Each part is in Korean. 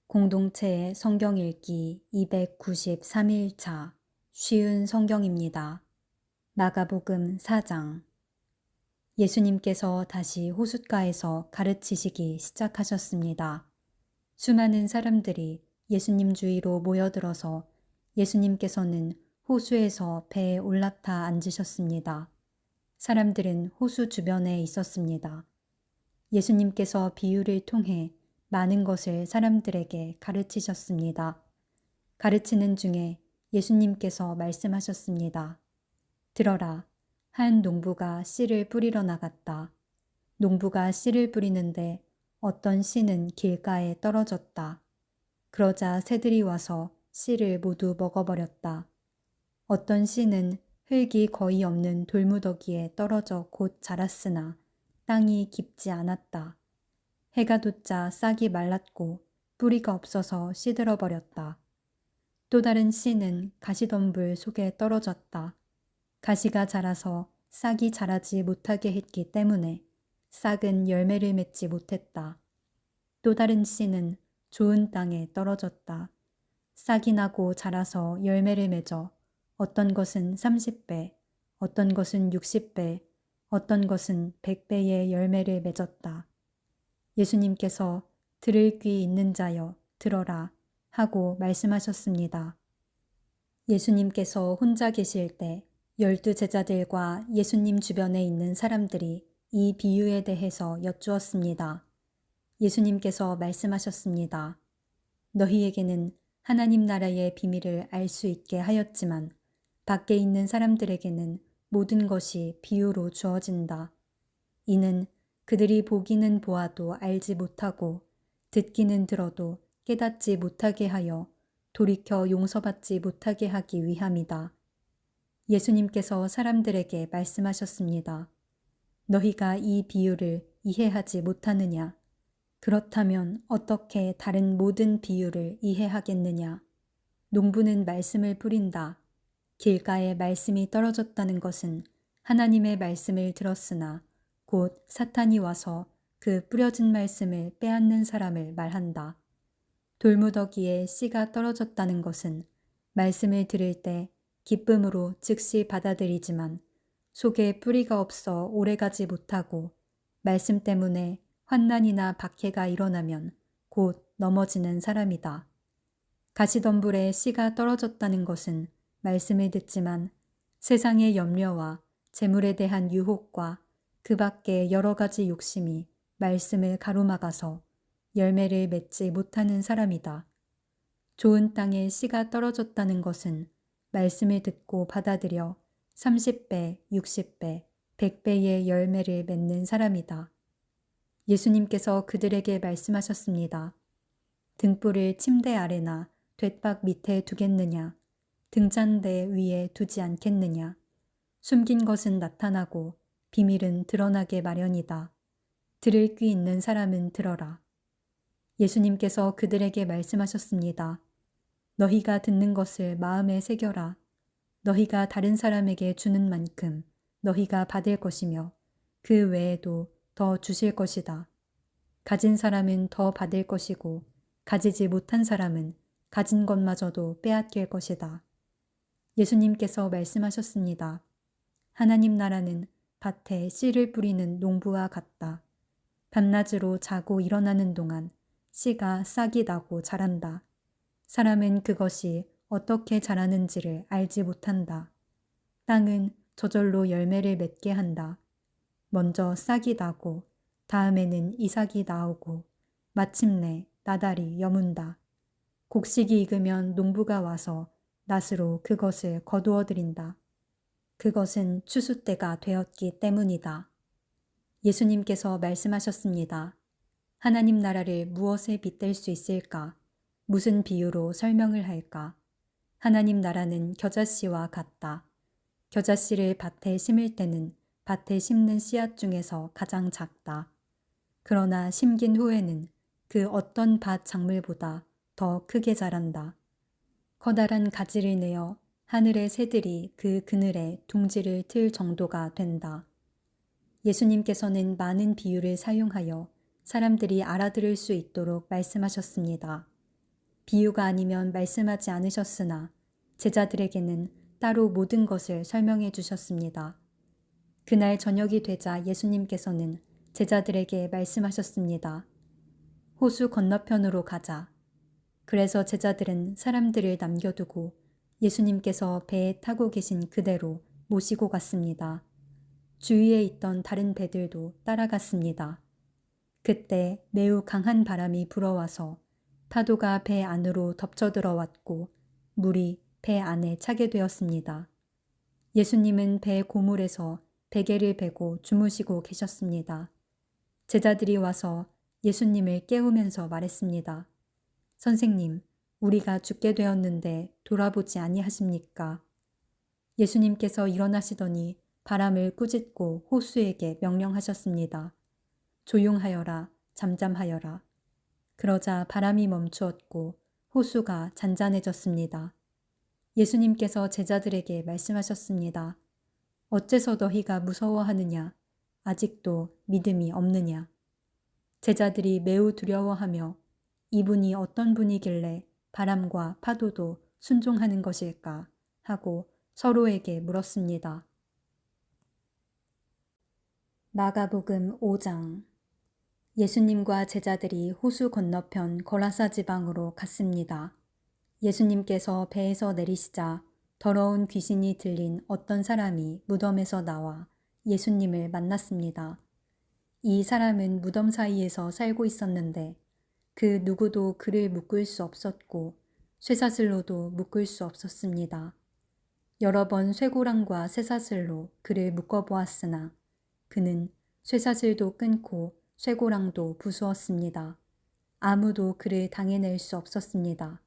공동체의 성경 읽기 293일차 쉬운 성경입니다. 마가복음 4장. 예수님께서 다시 호숫가에서 가르치시기 시작하셨습니다. 수많은 사람들이 예수님 주위로 모여들어서 예수님께서는 호수에서 배에 올라타 앉으셨습니다. 사람들은 호수 주변에 있었습니다. 예수님께서 비유를 통해 많은 것을 사람들에게 가르치셨습니다. 가르치는 중에 예수님께서 말씀하셨습니다. 들어라, 한 농부가 씨를 뿌리러 나갔다. 농부가 씨를 뿌리는데 어떤 씨는 길가에 떨어졌다. 그러자 새들이 와서 씨를 모두 먹어버렸다. 어떤 씨는 흙이 거의 없는 돌무더기에 떨어져 곧 자랐으나 땅이 깊지 않았다. 해가 돋자 싹이 말랐고 뿌리가 없어서 시들어 버렸다. 또 다른 씨는 가시덤불 속에 떨어졌다. 가시가 자라서 싹이 자라지 못하게 했기 때문에 싹은 열매를 맺지 못했다. 또 다른 씨는 좋은 땅에 떨어졌다. 싹이 나고 자라서 열매를 맺어 어떤 것은 30배, 어떤 것은 60배, 어떤 것은 100배의 열매를 맺었다. 예수님께서 들을 귀 있는 자여 들어라 하고 말씀하셨습니다. 예수님께서 혼자 계실 때 12 제자들과 예수님 주변에 있는 사람들이 이 비유에 대해서 여쭈었습니다. 예수님께서 말씀하셨습니다. 너희에게는 하나님 나라의 비밀을 알 수 있게 하였지만 밖에 있는 사람들에게는 모든 것이 비유로 주어진다. 이는 그들이 보기는 보아도 알지 못하고 듣기는 들어도 깨닫지 못하게 하여 돌이켜 용서받지 못하게 하기 위함이다. 예수님께서 사람들에게 말씀하셨습니다. 너희가 이 비유를 이해하지 못하느냐? 그렇다면 어떻게 다른 모든 비유를 이해하겠느냐? 농부는 말씀을 뿌린다. 길가에 말씀이 떨어졌다는 것은 하나님의 말씀을 들었으나 곧 사탄이 와서 그 뿌려진 말씀을 빼앗는 사람을 말한다. 돌무더기에 씨가 떨어졌다는 것은 말씀을 들을 때 기쁨으로 즉시 받아들이지만 속에 뿌리가 없어 오래가지 못하고 말씀 때문에 환난이나 박해가 일어나면 곧 넘어지는 사람이다. 가시덤불에 씨가 떨어졌다는 것은 말씀을 듣지만 세상의 염려와 재물에 대한 유혹과 그 밖에 여러 가지 욕심이 말씀을 가로막아서 열매를 맺지 못하는 사람이다. 좋은 땅에 씨가 떨어졌다는 것은 말씀을 듣고 받아들여 30배, 60배, 100배의 열매를 맺는 사람이다. 예수님께서 그들에게 말씀하셨습니다. 등불을 침대 아래나 돛박 밑에 두겠느냐? 등잔대 위에 두지 않겠느냐? 숨긴 것은 나타나고 비밀은 드러나게 마련이다. 들을 귀 있는 사람은 들어라. 예수님께서 그들에게 말씀하셨습니다. 너희가 듣는 것을 마음에 새겨라. 너희가 다른 사람에게 주는 만큼 너희가 받을 것이며 그 외에도 더 주실 것이다. 가진 사람은 더 받을 것이고 가지지 못한 사람은 가진 것마저도 빼앗길 것이다. 예수님께서 말씀하셨습니다. 하나님 나라는 밭에 씨를 뿌리는 농부와 같다. 밤낮으로 자고 일어나는 동안 씨가 싹이 나고 자란다. 사람은 그것이 어떻게 자라는지를 알지 못한다. 땅은 저절로 열매를 맺게 한다. 먼저 싹이 나고 다음에는 이삭이 나오고 마침내 나달이 여문다. 곡식이 익으면 농부가 와서 낫으로 그것을 거두어 들인다. 그것은 추수 때가 되었기 때문이다. 예수님께서 말씀하셨습니다. 하나님 나라를 무엇에 빗댈 수 있을까? 무슨 비유로 설명을 할까? 하나님 나라는 겨자씨와 같다. 겨자씨를 밭에 심을 때는 밭에 심는 씨앗 중에서 가장 작다. 그러나 심긴 후에는 그 어떤 밭 작물보다 더 크게 자란다. 커다란 가지를 내어 하늘의 새들이 그 그늘에 둥지를 틀 정도가 된다. 예수님께서는 많은 비유를 사용하여 사람들이 알아들을 수 있도록 말씀하셨습니다. 비유가 아니면 말씀하지 않으셨으나 제자들에게는 따로 모든 것을 설명해 주셨습니다. 그날 저녁이 되자 예수님께서는 제자들에게 말씀하셨습니다. 호수 건너편으로 가자. 그래서 제자들은 사람들을 남겨두고 예수님께서 배에 타고 계신 그대로 모시고 갔습니다. 주위에 있던 다른 배들도 따라갔습니다. 그때 매우 강한 바람이 불어와서 파도가 배 안으로 덮쳐 들어왔고 물이 배 안에 차게 되었습니다. 예수님은 배 고물에서 베개를 베고 주무시고 계셨습니다. 제자들이 와서 예수님을 깨우면서 말했습니다. 선생님, 우리가 죽게 되었는데 돌아보지 아니하십니까? 예수님께서 일어나시더니 바람을 꾸짖고 호수에게 명령하셨습니다. 조용하여라, 잠잠하여라. 그러자 바람이 멈추었고 호수가 잔잔해졌습니다. 예수님께서 제자들에게 말씀하셨습니다. 어째서 너희가 무서워하느냐? 아직도 믿음이 없느냐? 제자들이 매우 두려워하며 이분이 어떤 분이길래 바람과 파도도 순종하는 것일까? 하고 서로에게 물었습니다. 마가복음 5장. 예수님과 제자들이 호수 건너편 거라사 지방으로 갔습니다. 예수님께서 배에서 내리시자 더러운 귀신이 들린 어떤 사람이 무덤에서 나와 예수님을 만났습니다. 이 사람은 무덤 사이에서 살고 있었는데 그 누구도 그를 묶을 수 없었고 쇠사슬로도 묶을 수 없었습니다. 여러 번 쇠고랑과 쇠사슬로 그를 묶어보았으나 그는 쇠사슬도 끊고 쇠고랑도 부수었습니다. 아무도 그를 당해낼 수 없었습니다.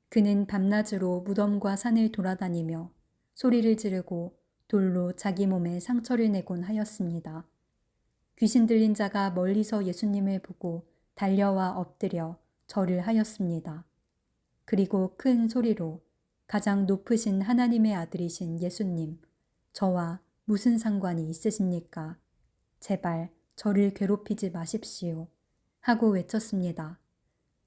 그는 밤낮으로 무덤과 산을 돌아다니며 소리를 지르고 돌로 자기 몸에 상처를 내곤 하였습니다. 귀신 들린 자가 멀리서 예수님을 보고 달려와 엎드려 절을 하였습니다. 그리고 큰 소리로 가장 높으신 하나님의 아들이신 예수님, 저와 무슨 상관이 있으십니까? 제발 저를 괴롭히지 마십시오. 하고 외쳤습니다.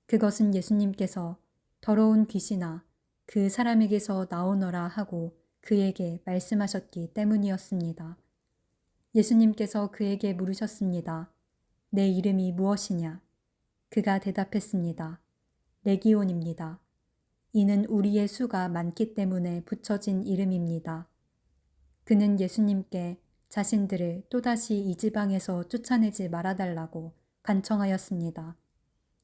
그것은 예수님께서 더러운 귀신아, 그 사람에게서 나오너라 하고 그에게 말씀하셨기 때문이었습니다. 예수님께서 그에게 물으셨습니다. 내 이름이 무엇이냐? 그가 대답했습니다. 레기온입니다. 이는 우리의 수가 많기 때문에 붙여진 이름입니다. 그는 예수님께 자신들을 또다시 이 지방에서 쫓아내지 말아달라고 간청하였습니다.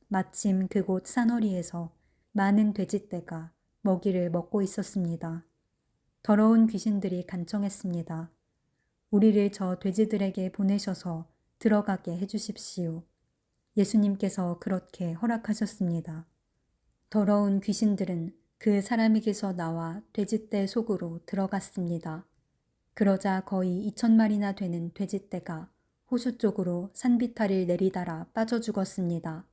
마침 그곳 산허리에서 많은 돼지떼가 먹이를 먹고 있었습니다. 더러운 귀신들이 간청했습니다. 우리를 저 돼지들에게 보내셔서 들어가게 해주십시오. 예수님께서 그렇게 허락하셨습니다. 더러운 귀신들은 그 사람에게서 나와 돼지떼 속으로 들어갔습니다. 그러자 거의 2,000마리나 되는 돼지떼가 호수 쪽으로 산비탈을 내리달아 빠져 죽었습니다.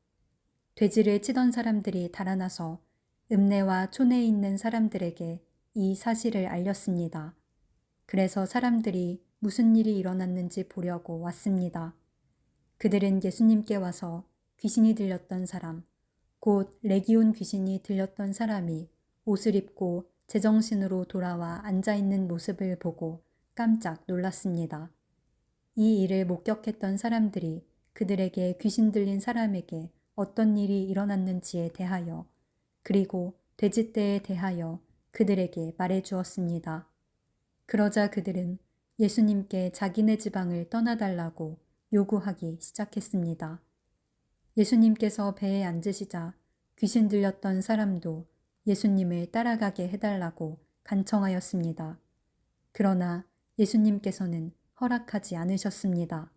돼지를 치던 사람들이 달아나서 읍내와 촌에 있는 사람들에게 이 사실을 알렸습니다. 그래서 사람들이 무슨 일이 일어났는지 보려고 왔습니다. 그들은 예수님께 와서 귀신이 들렸던 사람, 곧 레기온 귀신이 들렸던 사람이 옷을 입고 제정신으로 돌아와 앉아있는 모습을 보고 깜짝 놀랐습니다. 이 일을 목격했던 사람들이 그들에게 귀신 들린 사람에게 어떤 일이 일어났는지에 대하여 그리고 돼지떼에 대하여 그들에게 말해 주었습니다. 그러자 그들은 예수님께 자기네 지방을 떠나달라고 요구하기 시작했습니다. 예수님께서 배에 앉으시자 귀신 들렸던 사람도 예수님을 따라가게 해달라고 간청하였습니다. 그러나 예수님께서는 허락하지 않으셨습니다.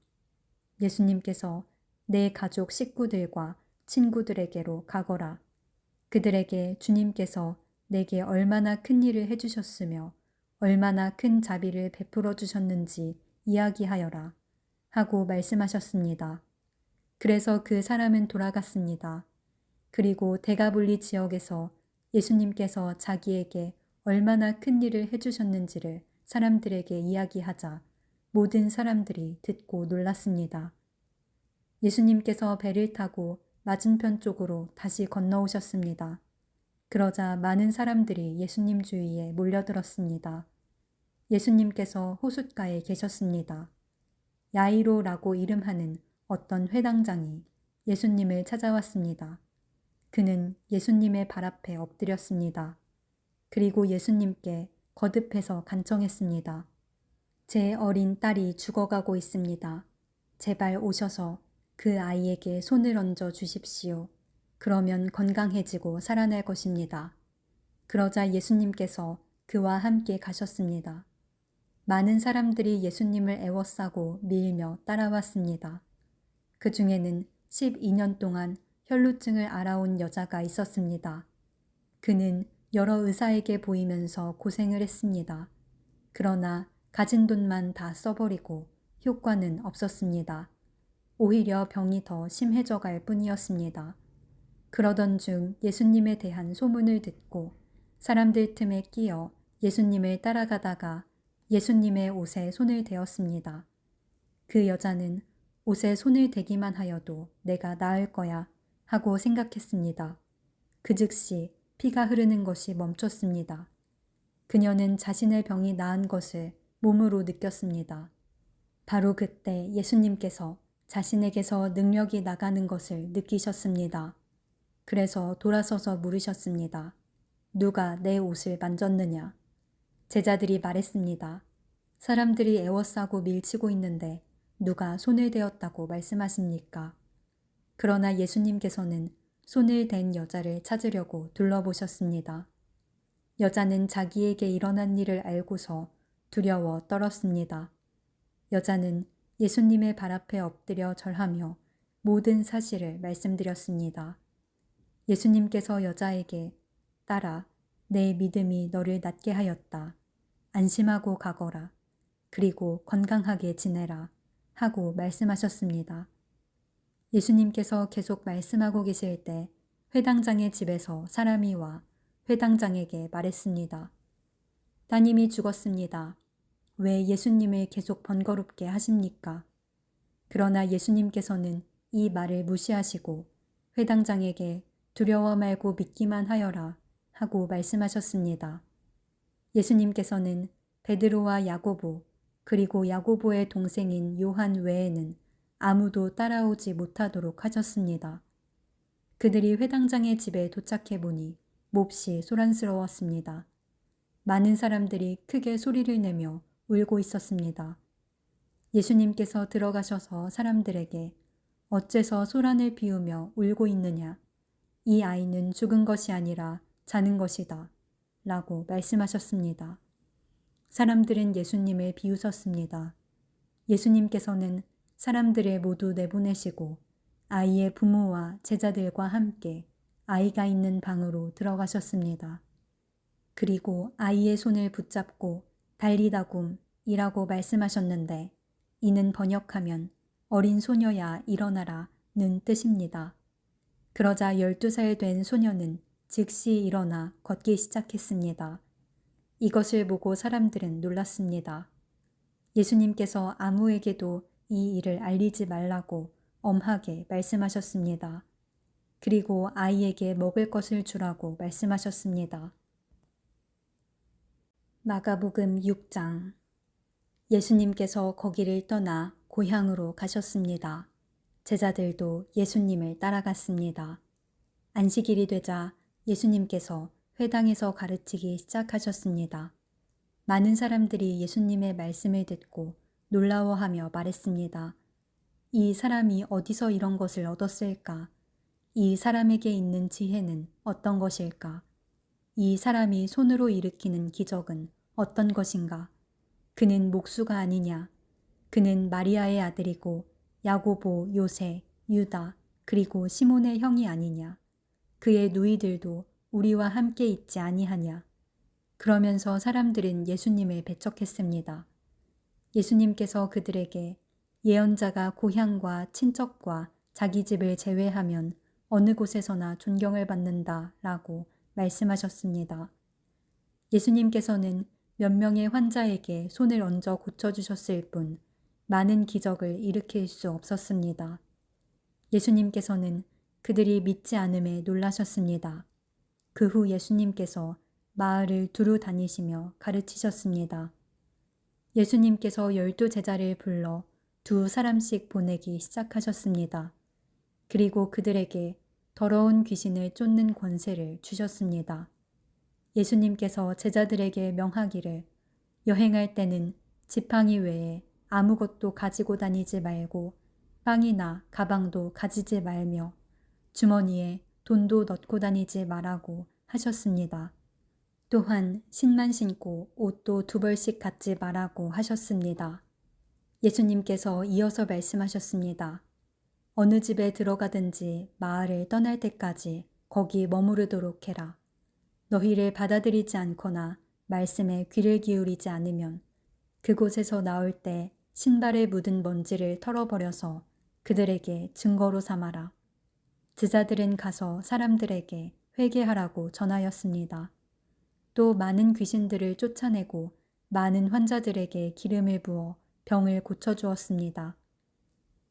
예수님께서 내 가족 식구들과 친구들에게로 가거라. 그들에게 주님께서 내게 얼마나 큰 일을 해주셨으며 얼마나 큰 자비를 베풀어 주셨는지 이야기하여라 하고 말씀하셨습니다. 그래서 그 사람은 돌아갔습니다. 그리고 데가볼리 지역에서 예수님께서 자기에게 얼마나 큰 일을 해주셨는지를 사람들에게 이야기하자 모든 사람들이 듣고 놀랐습니다. 예수님께서 배를 타고 맞은편 쪽으로 다시 건너오셨습니다. 그러자 많은 사람들이 예수님 주위에 몰려들었습니다. 예수님께서 호숫가에 계셨습니다. 야이로라고 이름하는 어떤 회당장이 예수님을 찾아왔습니다. 그는 예수님의 발 앞에 엎드렸습니다. 그리고 예수님께 거듭해서 간청했습니다. 제 어린 딸이 죽어가고 있습니다. 제발 오셔서 그 아이에게 손을 얹어 주십시오. 그러면 건강해지고 살아날 것입니다. 그러자 예수님께서 그와 함께 가셨습니다. 많은 사람들이 예수님을 애워싸고 밀며 따라왔습니다. 그 중에는 12년 동안 혈루증을 앓아온 여자가 있었습니다. 그는 여러 의사에게 보이면서 고생을 했습니다. 그러나 가진 돈만 다 써버리고 효과는 없었습니다. 오히려 병이 더 심해져 갈 뿐이었습니다. 그러던 중 예수님에 대한 소문을 듣고 사람들 틈에 끼어 예수님을 따라가다가 예수님의 옷에 손을 대었습니다. 그 여자는 옷에 손을 대기만 하여도 내가 나을 거야 하고 생각했습니다. 그 즉시 피가 흐르는 것이 멈췄습니다. 그녀는 자신의 병이 나은 것을 몸으로 느꼈습니다. 바로 그때 예수님께서 자신에게서 능력이 나가는 것을 느끼셨습니다. 그래서 돌아서서 물으셨습니다. 누가 내 옷을 만졌느냐? 제자들이 말했습니다. 사람들이 애워싸고 밀치고 있는데 누가 손을 대었다고 말씀하십니까? 그러나 예수님께서는 손을 댄 여자를 찾으려고 둘러보셨습니다. 여자는 자기에게 일어난 일을 알고서 두려워 떨었습니다. 여자는 예수님의 발 앞에 엎드려 절하며 모든 사실을 말씀드렸습니다. 예수님께서 여자에게 딸아, 내 믿음이 너를 낫게 하였다. 안심하고 가거라. 그리고 건강하게 지내라. 하고 말씀하셨습니다. 예수님께서 계속 말씀하고 계실 때 회당장의 집에서 사람이 와 회당장에게 말했습니다. 따님이 죽었습니다. 왜 예수님을 계속 번거롭게 하십니까? 그러나 예수님께서는 이 말을 무시하시고 회당장에게 두려워 말고 믿기만 하여라 하고 말씀하셨습니다. 예수님께서는 베드로와 야고보 그리고 야고보의 동생인 요한 외에는 아무도 따라오지 못하도록 하셨습니다. 그들이 회당장의 집에 도착해 보니 몹시 소란스러웠습니다. 많은 사람들이 크게 소리를 내며 울고 있었습니다. 예수님께서 들어가셔서 사람들에게 어째서 소란을 피우며 울고 있느냐? 이 아이는 죽은 것이 아니라 자는 것이다. 라고 말씀하셨습니다. 사람들은 예수님을 비웃었습니다. 예수님께서는 사람들을 모두 내보내시고 아이의 부모와 제자들과 함께 아이가 있는 방으로 들어가셨습니다. 그리고 아이의 손을 붙잡고 달리다굼이라고 말씀하셨는데 이는 번역하면 어린 소녀야 일어나라는 뜻입니다. 그러자 12살 된 소녀는 즉시 일어나 걷기 시작했습니다. 이것을 보고 사람들은 놀랐습니다. 예수님께서 아무에게도 이 일을 알리지 말라고 엄하게 말씀하셨습니다. 그리고 아이에게 먹을 것을 주라고 말씀하셨습니다. 마가복음 6장. 예수님께서 거기를 떠나 고향으로 가셨습니다. 제자들도 예수님을 따라갔습니다. 안식일이 되자 예수님께서 회당에서 가르치기 시작하셨습니다. 많은 사람들이 예수님의 말씀을 듣고 놀라워하며 말했습니다. 이 사람이 어디서 이런 것을 얻었을까? 이 사람에게 있는 지혜는 어떤 것일까? 이 사람이 손으로 일으키는 기적은 어떤 것인가? 그는 목수가 아니냐? 그는 마리아의 아들이고 야고보, 요새, 유다, 그리고 시몬의 형이 아니냐? 그의 누이들도 우리와 함께 있지 아니하냐? 그러면서 사람들은 예수님을 배척했습니다. 예수님께서 그들에게 예언자가 고향과 친척과 자기 집을 제외하면 어느 곳에서나 존경을 받는다 라고 말씀하셨습니다. 예수님께서는 몇 명의 환자에게 손을 얹어 고쳐주셨을 뿐 많은 기적을 일으킬 수 없었습니다. 예수님께서는 그들이 믿지 않음에 놀라셨습니다. 그 후 예수님께서 마을을 두루 다니시며 가르치셨습니다. 예수님께서 12 제자를 불러 2 사람씩 보내기 시작하셨습니다. 그리고 그들에게 더러운 귀신을 쫓는 권세를 주셨습니다. 예수님께서 제자들에게 명하기를 여행할 때는 지팡이 외에 아무것도 가지고 다니지 말고 빵이나 가방도 가지지 말며 주머니에 돈도 넣고 다니지 말라고 하셨습니다. 또한 신만 신고 옷도 2벌씩 갖지 말라고 하셨습니다. 예수님께서 이어서 말씀하셨습니다. 어느 집에 들어가든지 마을을 떠날 때까지 거기 머무르도록 해라. 너희를 받아들이지 않거나 말씀에 귀를 기울이지 않으면 그곳에서 나올 때 신발에 묻은 먼지를 털어버려서 그들에게 증거로 삼아라. 제자들은 가서 사람들에게 회개하라고 전하였습니다. 또 많은 귀신들을 쫓아내고 많은 환자들에게 기름을 부어 병을 고쳐주었습니다.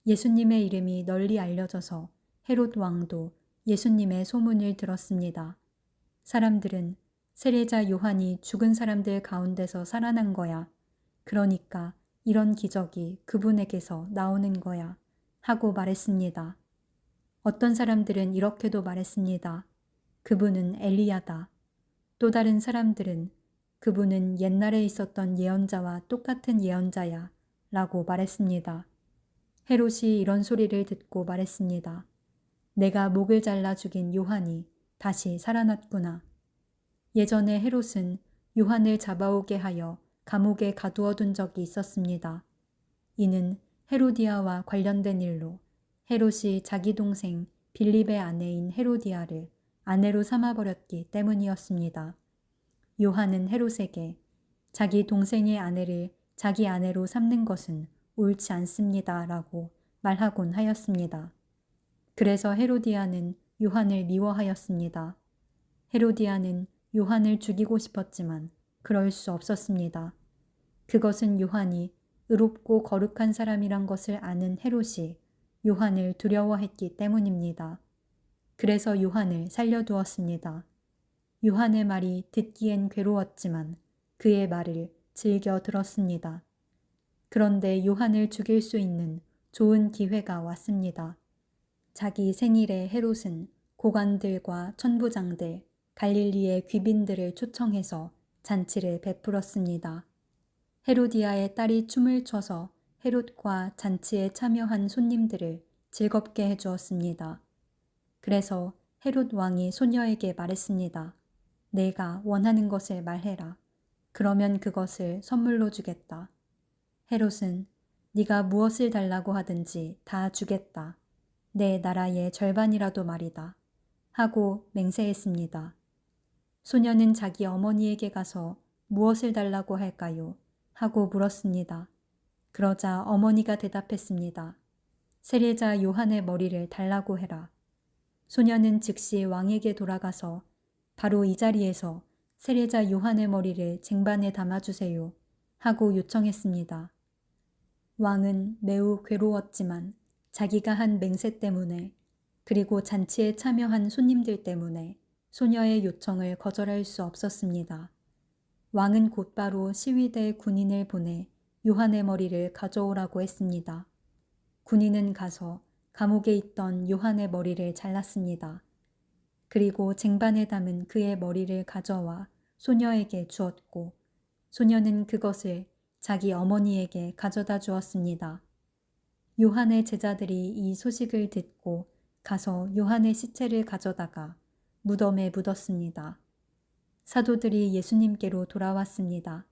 예수님의 이름이 널리 알려져서 헤롯 왕도 예수님의 소문을 들었습니다. 사람들은 세례자 요한이 죽은 사람들 가운데서 살아난 거야. 그러니까 이런 기적이 그분에게서 나오는 거야. 하고 말했습니다. 어떤 사람들은 이렇게도 말했습니다. 그분은 엘리야다. 또 다른 사람들은 그분은 옛날에 있었던 예언자와 똑같은 예언자야. 라고 말했습니다. 헤롯이 이런 소리를 듣고 말했습니다. 내가 목을 잘라 죽인 요한이 다시 살아났구나. 예전에 헤롯은 요한을 잡아오게 하여 감옥에 가두어둔 적이 있었습니다. 이는 헤로디아와 관련된 일로 헤롯이 자기 동생 빌립의 아내인 헤로디아를 아내로 삼아버렸기 때문이었습니다. 요한은 헤롯에게 자기 동생의 아내를 자기 아내로 삼는 것은 옳지 않습니다. 라고 말하곤 하였습니다. 그래서 헤로디아는 요한을 미워하였습니다. 헤로디아는 요한을 죽이고 싶었지만 그럴 수 없었습니다. 그것은 요한이 의롭고 거룩한 사람이란 것을 아는 헤롯이 요한을 두려워했기 때문입니다. 그래서 요한을 살려두었습니다. 요한의 말이 듣기엔 괴로웠지만 그의 말을 즐겨 들었습니다. 그런데 요한을 죽일 수 있는 좋은 기회가 왔습니다. 자기 생일에 헤롯은 고관들과 천부장들, 갈릴리의 귀빈들을 초청해서 잔치를 베풀었습니다. 헤로디아의 딸이 춤을 춰서 헤롯과 잔치에 참여한 손님들을 즐겁게 해주었습니다. 그래서 헤롯 왕이 소녀에게 말했습니다. 내가 원하는 것을 말해라. 그러면 그것을 선물로 주겠다. 헤롯은 네가 무엇을 달라고 하든지 다 주겠다. 내 나라의 절반이라도 말이다. 하고 맹세했습니다. 소녀는 자기 어머니에게 가서 무엇을 달라고 할까요? 하고 물었습니다. 그러자 어머니가 대답했습니다. 세례자 요한의 머리를 달라고 해라. 소녀는 즉시 왕에게 돌아가서 바로 이 자리에서 세례자 요한의 머리를 쟁반에 담아주세요. 하고 요청했습니다. 왕은 매우 괴로웠지만 자기가 한 맹세 때문에 그리고 잔치에 참여한 손님들 때문에 소녀의 요청을 거절할 수 없었습니다. 왕은 곧바로 시위대 군인을 보내 요한의 머리를 가져오라고 했습니다. 군인은 가서 감옥에 있던 요한의 머리를 잘랐습니다. 그리고 쟁반에 담은 그의 머리를 가져와 소녀에게 주었고 소녀는 그것을 자기 어머니에게 가져다 주었습니다. 요한의 제자들이 이 소식을 듣고 가서 요한의 시체를 가져다가 무덤에 묻었습니다. 사도들이 예수님께로 돌아왔습니다.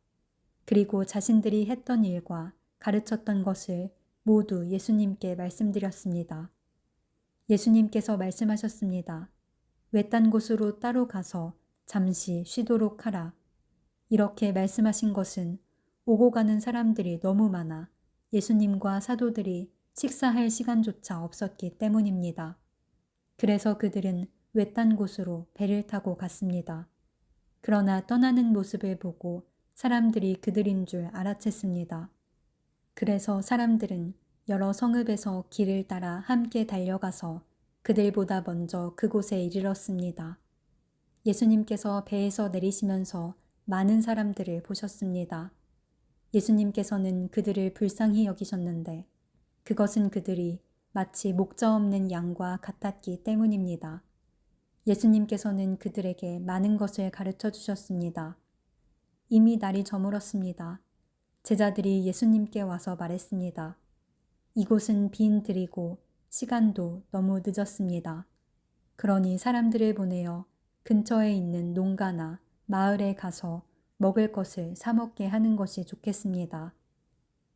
그리고 자신들이 했던 일과 가르쳤던 것을 모두 예수님께 말씀드렸습니다. 예수님께서 말씀하셨습니다. 외딴 곳으로 따로 가서 잠시 쉬도록 하라. 이렇게 말씀하신 것은 오고 가는 사람들이 너무 많아 예수님과 사도들이 식사할 시간조차 없었기 때문입니다. 그래서 그들은 외딴 곳으로 배를 타고 갔습니다. 그러나 떠나는 모습을 보고 사람들이 그들인 줄 알아챘습니다. 그래서 사람들은 여러 성읍에서 길을 따라 함께 달려가서 그들보다 먼저 그곳에 이르렀습니다. 예수님께서 배에서 내리시면서 많은 사람들을 보셨습니다. 예수님께서는 그들을 불쌍히 여기셨는데 그것은 그들이 마치 목자 없는 양과 같았기 때문입니다. 예수님께서는 그들에게 많은 것을 가르쳐 주셨습니다. 이미 날이 저물었습니다. 제자들이 예수님께 와서 말했습니다. 이곳은 빈 들이고 시간도 너무 늦었습니다. 그러니 사람들을 보내어 근처에 있는 농가나 마을에 가서 먹을 것을 사 먹게 하는 것이 좋겠습니다.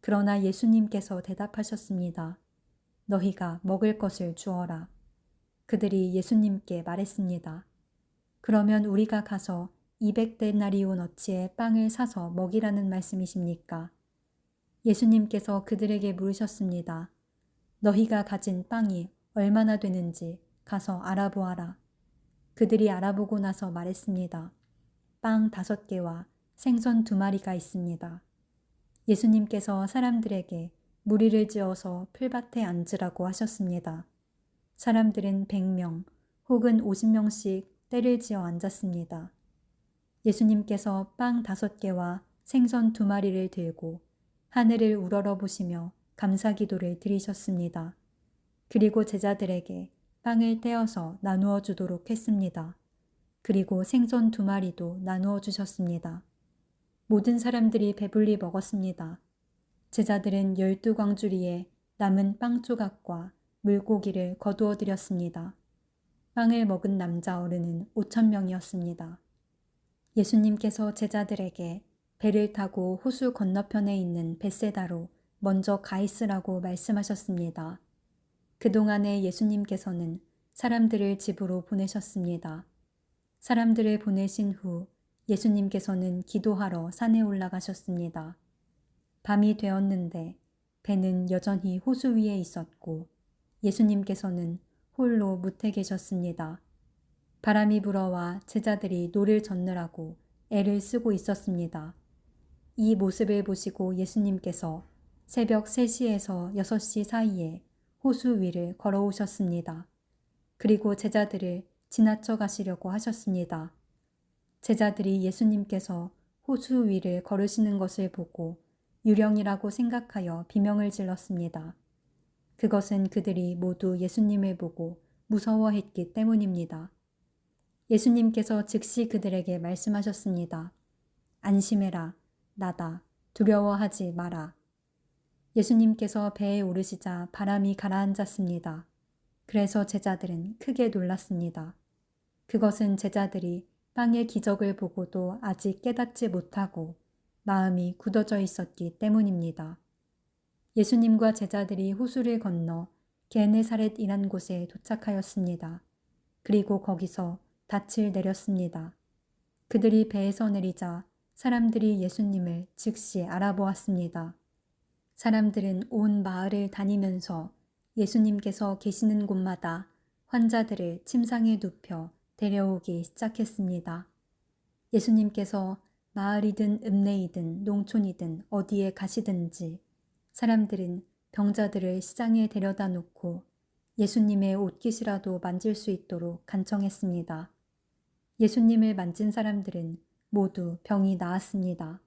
그러나 예수님께서 대답하셨습니다. 너희가 먹을 것을 주어라. 그들이 예수님께 말했습니다. 그러면 우리가 가서 200데나리온어치의 빵을 사서 먹이라는 말씀이십니까? 예수님께서 그들에게 물으셨습니다. 너희가 가진 빵이 얼마나 되는지 가서 알아보아라. 그들이 알아보고 나서 말했습니다. 빵 5개와 생선 2마리가 있습니다. 예수님께서 사람들에게 무리를 지어서 풀밭에 앉으라고 하셨습니다. 사람들은 100명 혹은 50명씩 때를 지어 앉았습니다. 예수님께서 빵 5개와 생선 2마리를 들고 하늘을 우러러 보시며 감사기도를 드리셨습니다. 그리고 제자들에게 빵을 떼어서 나누어 주도록 했습니다. 그리고 생선 2마리도 나누어 주셨습니다. 모든 사람들이 배불리 먹었습니다. 제자들은 12광주리에 남은 빵 조각과 물고기를 거두어 드렸습니다. 빵을 먹은 남자 어른은 5,000명이었습니다. 예수님께서 제자들에게 배를 타고 호수 건너편에 있는 벳세다로 먼저 가 있으라고 말씀하셨습니다. 그동안에 예수님께서는 사람들을 집으로 보내셨습니다. 사람들을 보내신 후 예수님께서는 기도하러 산에 올라가셨습니다. 밤이 되었는데 배는 여전히 호수 위에 있었고 예수님께서는 홀로 묻혀 계셨습니다. 바람이 불어와 제자들이 노를 젓느라고 애를 쓰고 있었습니다. 이 모습을 보시고 예수님께서 새벽 3시에서 6시 사이에 호수 위를 걸어오셨습니다. 그리고 제자들을 지나쳐 가시려고 하셨습니다. 제자들이 예수님께서 호수 위를 걸으시는 것을 보고 유령이라고 생각하여 비명을 질렀습니다. 그것은 그들이 모두 예수님을 보고 무서워했기 때문입니다. 예수님께서 즉시 그들에게 말씀하셨습니다. 안심해라. 나다. 두려워하지 마라. 예수님께서 배에 오르시자 바람이 가라앉았습니다. 그래서 제자들은 크게 놀랐습니다. 그것은 제자들이 빵의 기적을 보고도 아직 깨닫지 못하고 마음이 굳어져 있었기 때문입니다. 예수님과 제자들이 호수를 건너 게네사렛이란 곳에 도착하였습니다. 그리고 거기서 닻을 내렸습니다. 그들이 배에서 내리자 사람들이 예수님을 즉시 알아보았습니다. 사람들은 온 마을을 다니면서 예수님께서 계시는 곳마다 환자들을 침상에 눕혀 데려오기 시작했습니다. 예수님께서 마을이든 읍내이든 농촌이든 어디에 가시든지 사람들은 병자들을 시장에 데려다 놓고 예수님의 옷깃이라도 만질 수 있도록 간청했습니다. 예수님을 만진 사람들은 모두 병이 나았습니다.